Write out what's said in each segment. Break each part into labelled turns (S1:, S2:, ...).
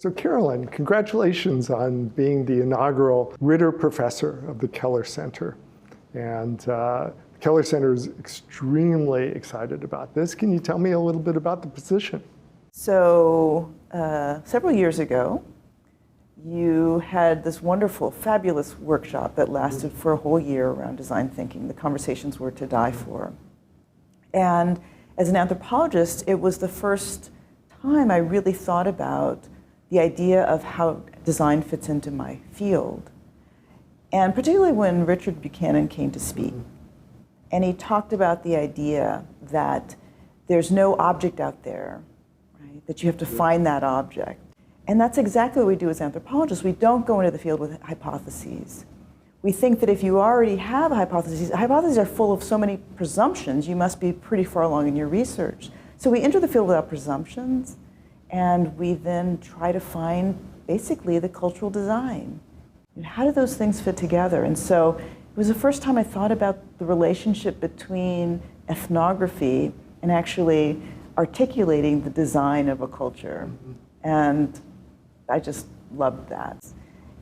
S1: So Carolyn, congratulations on being the inaugural Ritter Professor of the Keller Center. And the Keller Center is extremely excited about this. Can you tell me a little bit about the position?
S2: So several years ago, you had this wonderful, fabulous workshop that lasted for a whole year around design thinking. The conversations were to die for. And as an anthropologist, it was the first time I really thought about the idea of how design fits into my field. And particularly when Richard Buchanan came to speak. And he talked about the idea that there's no object out there, right? That you have to find that object. And that's exactly what we do as anthropologists. We don't go into the field with hypotheses. We think that if you already have hypotheses are full of so many presumptions, you must be pretty far along in your research. So we enter the field without presumptions, and we then try to find basically the cultural design. And how do those things fit together? And so it was the first time I thought about the relationship between ethnography and actually articulating the design of a culture. And I just loved that.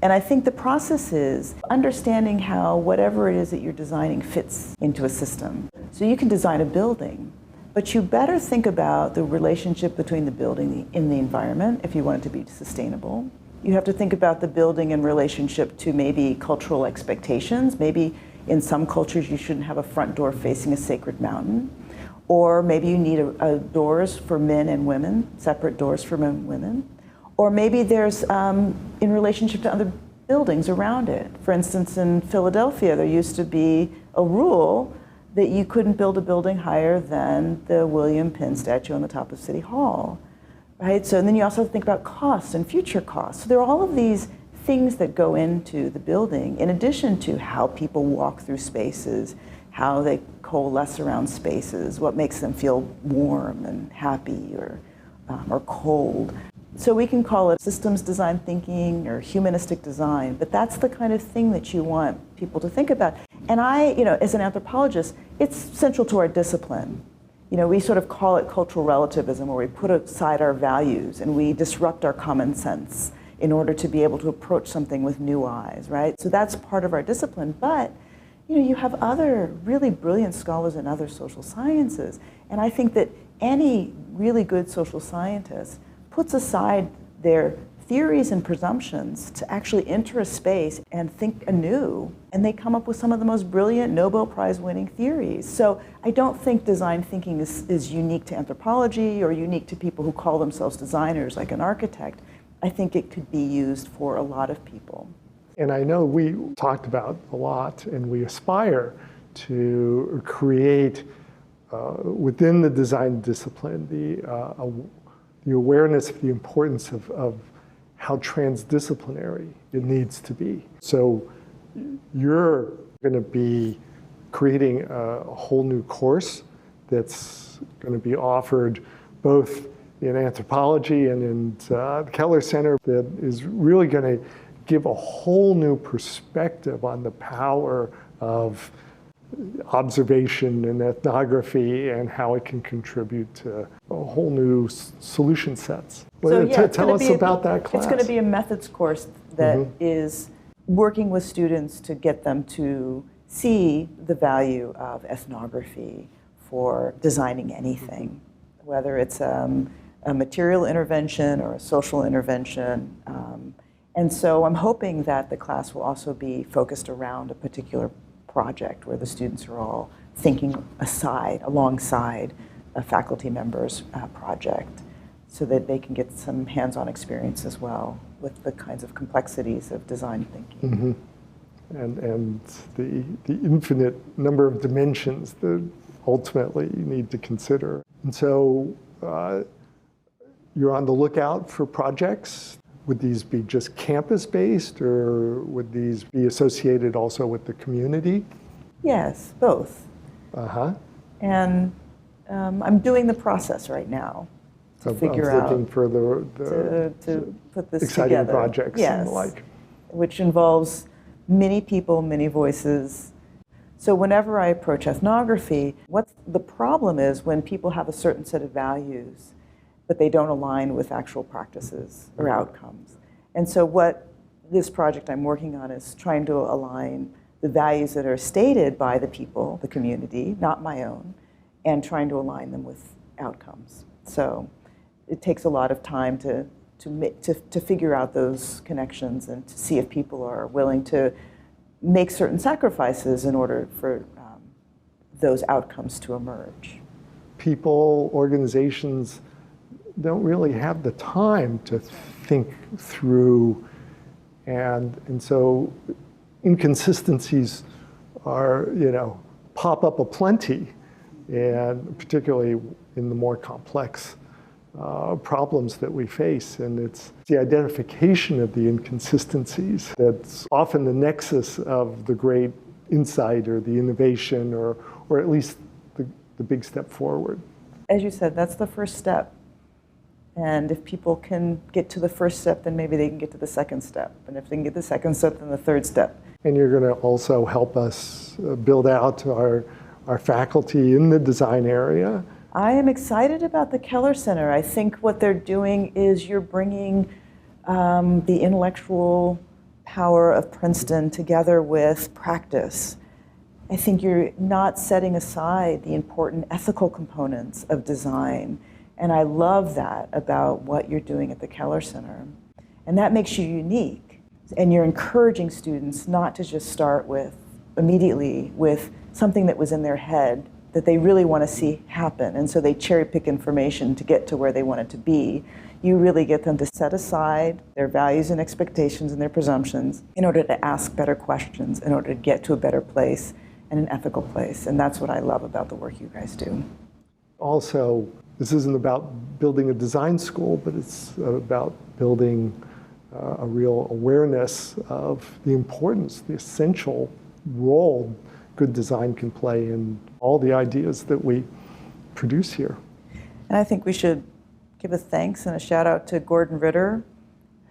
S2: And I think the process is understanding how whatever it is that you're designing fits into a system. So you can design a building, but you better think about the relationship between the building and the environment if you want it to be sustainable. You have to think about the building in relationship to maybe cultural expectations. Maybe in some cultures you shouldn't have a front door facing a sacred mountain. Or maybe you need doors for men and women, separate doors for men and women. Or maybe there's in relationship to other buildings around it. For instance, in Philadelphia, there used to be a rule that you couldn't build a building higher than the William Penn statue on the top of City Hall, right? So and then you also have to think about costs and future costs. So there are all of these things that go into the building, in addition to how people walk through spaces, how they coalesce around spaces, what makes them feel warm and happy or cold. So we can call it systems design thinking or humanistic design, but that's the kind of thing that you want people to think about. And as an anthropologist, it's central to our discipline. We sort of call it cultural relativism, where we put aside our values and we disrupt our common sense in order to be able to approach something with new eyes, right? So that's part of our discipline, but you have other really brilliant scholars in other social sciences, and I think that any really good social scientist puts aside their theories and presumptions to actually enter a space and think anew, and they come up with some of the most brilliant Nobel Prize winning theories. So I don't think design thinking is unique to anthropology or unique to people who call themselves designers like an architect. I think it could be used for a lot of people.
S1: And I know we talked about a lot, and we aspire to create within the design discipline the awareness of the importance of how transdisciplinary it needs to be. So you're going to be creating a whole new course that's going to be offered both in anthropology and in the Keller Center that is really going to give a whole new perspective on the power of observation and ethnography and how it can contribute to a whole new solution sets. Tell us about that class.
S2: It's going to be a methods course that is working with students to get them to see the value of ethnography for designing anything, whether it's a material intervention or a social intervention. And so I'm hoping that the class will also be focused around a particular project where the students are all thinking alongside a faculty member's project, so that they can get some hands-on experience as well with the kinds of complexities of design thinking.
S1: And the infinite number of dimensions that ultimately you need to consider. And so you're on the lookout for projects. Would these be just campus-based, or would these be associated also with the community?
S2: Yes, both. And I'm doing the process right now to figure out.
S1: Looking for
S2: to put this
S1: exciting
S2: together.
S1: Projects and the like.
S2: Which involves many people, many voices. So whenever I approach ethnography, what the problem is when people have a certain set of values but they don't align with actual practices or outcomes. And so what this project I'm working on is trying to align the values that are stated by the people, the community, not my own, and trying to align them with outcomes. So it takes a lot of time to figure out those connections and to see if people are willing to make certain sacrifices in order for those outcomes to emerge.
S1: People, organizations don't really have the time to think through, and so inconsistencies are, pop up aplenty, and particularly in the more complex problems that we face. And it's the identification of the inconsistencies that's often the nexus of the great insight or the innovation or at least the big step forward.
S2: As you said, that's the first step. And if people can get to the first step, then maybe they can get to the second step. And if they can get the second step, then the third step.
S1: And you're going to also help us build out our faculty in the design area.
S2: I am excited about the Keller Center. I think what they're doing is you're bringing the intellectual power of Princeton together with practice. I think you're not setting aside the important ethical components of design. And I love that about what you're doing at the Keller Center. And that makes you unique. And you're encouraging students not to just start immediately with something that was in their head that they really want to see happen. And so they cherry pick information to get to where they want it to be. You really get them to set aside their values and expectations and their presumptions in order to ask better questions, in order to get to a better place and an ethical place. And that's what I love about the work you guys do.
S1: Also, this isn't about building a design school, but it's about building a real awareness of the importance, the essential role good design can play in all the ideas that we produce here.
S2: And I think we should give a thanks and a shout out to Gordon Ritter,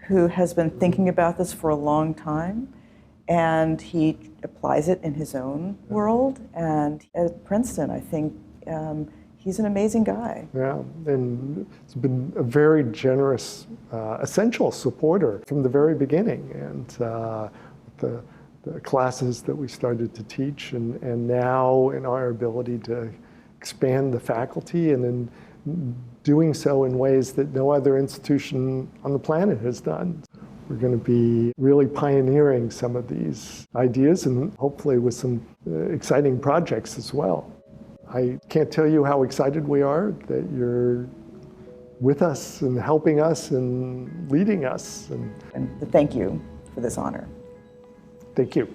S2: who has been thinking about this for a long time, and he applies it in his own world. And at Princeton, I think he's an amazing guy.
S1: Yeah, and he's been a very generous, essential supporter from the very beginning. And the classes that we started to teach, and now in our ability to expand the faculty, and in doing so in ways that no other institution on the planet has done. We're going to be really pioneering some of these ideas, and hopefully with some exciting projects as well. I can't tell you how excited we are that you're with us and helping us and leading us.
S2: And thank you for this honor.
S1: Thank you.